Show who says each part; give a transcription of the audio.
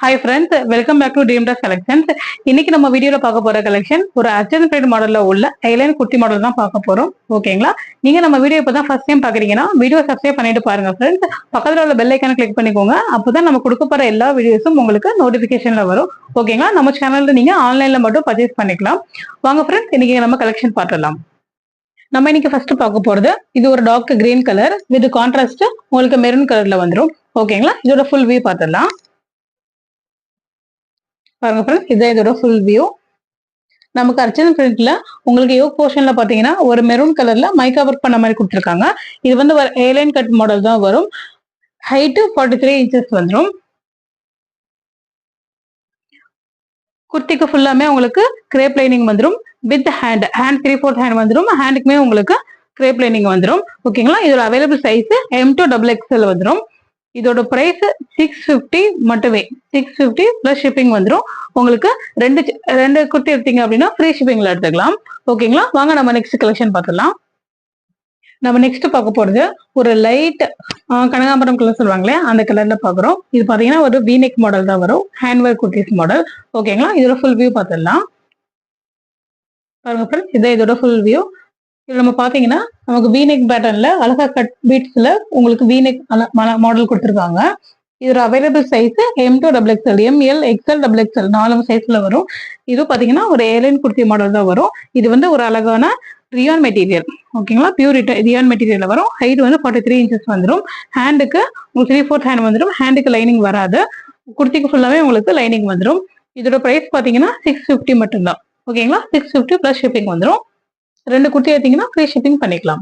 Speaker 1: Hi friends, welcome back to dream dress collections. இன்னைக்கு நம்ம வீடியோல பார்க்க போற கலெக்ஷன் ஒரு அர்ஜென்ட் பிரிண்ட் மாடல்ல உள்ள ஐலைன் குர்த்தி மாடல் தான் பார்க்க போறோம். ஓகேங்களா? நீங்க நம்ம வீடியோ இப்பதான் ஃபர்ஸ்ட் டைம் பாக்குறீங்கன்னா வீடியோ சப்ஸ்கிரைப் பண்ணிட்டு பாருங்க ஃப்ரெண்ட்ஸ். பக்கத்துல உள்ள பெல் ஐக்கான கிளிக் பண்ணிக்கோங்க. அப்பதான் நம்ம கொடுக்க போற எல்லா வீடியோஸும் உங்களுக்கு நோட்டிபிகேஷன்ல வரும். ஓகேங்களா? நம்ம சேனல்ல நீங்க ஆன்லைன்ல மட்டும் பர்ச்சேஸ் பண்ணிக்கலாம். வாங்க ஃப்ரெண்ட்ஸ், இன்னைக்கு நம்ம கலெக்ஷன் பார்த்துடலாம். நம்ம இன்னைக்கு ஃபர்ஸ்ட் பார்க்க போறது இது ஒரு dark green colour with contrast உங்களுக்கு மெரூன் கலர்ல வந்துடும். ஓகேங்களா? இதோட ஃபுல் வியூ பார்த்துடலாம். பாருங்க ஃப்ரெண்ட்ஸ், இதான் இதோட ஃபுல் வியூ. நமக்கு அர்ஜென்ட் பிரிண்ட்ல உங்களுக்கு யோக் போர்ஷன்ல பாத்தீங்கன்னா ஒரு மெரூன் கலர்ல மைக்கா ஒர்க் பண்ண மாதிரி கொடுத்துருக்காங்க. இது வந்து ஒரு ஏலைன் கட் மாடல் தான் வரும். ஹைட் 43 இன்ச்சஸ் வந்துடும். குர்த்திக்கு ஃபுல்லாமே உங்களுக்கு கிரேப் லைனிங் வந்துடும் வித் ஹேண்ட் 3/4 ஹேண்ட் வந்துடும். ஹேண்டுக்குமே உங்களுக்கு கிரேப் லைனிங் வந்துடும். ஓகேங்களா? இதோட available size M to XXL வந்துடும். இதோட பிரைஸ் 650 மட்டுமே. 650 பிளஸ் ஷிப்பிங் வந்துடும். உங்களுக்கு ரெண்டு குர்த்தி எடுத்தீங்க அப்படின்னா ஃப்ரீ ஷிப்பிங்ல எடுத்துக்கலாம். ஓகேங்களா? வாங்க நம்ம நெக்ஸ்ட் கலெக்ஷன் பார்த்துக்கலாம். நம்ம நெக்ஸ்ட் பார்க்க போறது ஒரு லைட் கனகாம்பரம் கலர் சொல்லுவாங்களே அந்த கலர்ல பாக்குறோம். இது பாத்தீங்கன்னா ஒரு வீநெக் மாடல் தான் வரும். ஹேண்ட்வேர் குர்த்திஸ் மாடல். ஓகேங்களா? இதோட ஃபுல் வியூ பார்த்துடலாம். பாருங்க ஃப்ரெண்ட்ஸ், இதான் இதோட ஃபுல் வியூ. இது நம்ம பாத்தீங்கன்னா நமக்கு வீநெக் பேட்டர்ன்ல அழகா கட் பீட்ஸ்ல உங்களுக்கு வீநெக் மாடல் கொடுத்துருக்காங்க. இதோட available size M to XXL, ML, XL, XXL 4 சைஸ்ல வரும். இது பாத்தீங்கன்னா ஒரு ஏலைன் குர்த்தி மாடல் தான் வரும். இது வந்து ஒரு அழகான ரியான் மெட்டீரியல். ஓகேங்களா? பியூர் ரியான் மெட்டீரியல் வரும். ஹைட் வந்து 43 இன்ச்சஸ் வந்துடும். ஹேண்டுக்கு உங்களுக்கு 3/4 ஹேண்ட் வந்துடும். ஹேண்டுக்கு லைனிங் வராது. குர்த்திக்கு ஃபுல்லாவே உங்களுக்கு லைனிங் வந்துடும். இதோட பிரைஸ் பாத்தீங்கன்னா 650 மட்டும்தான். ஓகேங்களா? 650 பிளஸ் ஷிப்பிங் வந்துடும். ரெண்டு குர்த்தி எடுத்தீங்கன்னா ஃப்ரீ ஷிப்பிங் பண்ணிக்கலாம்.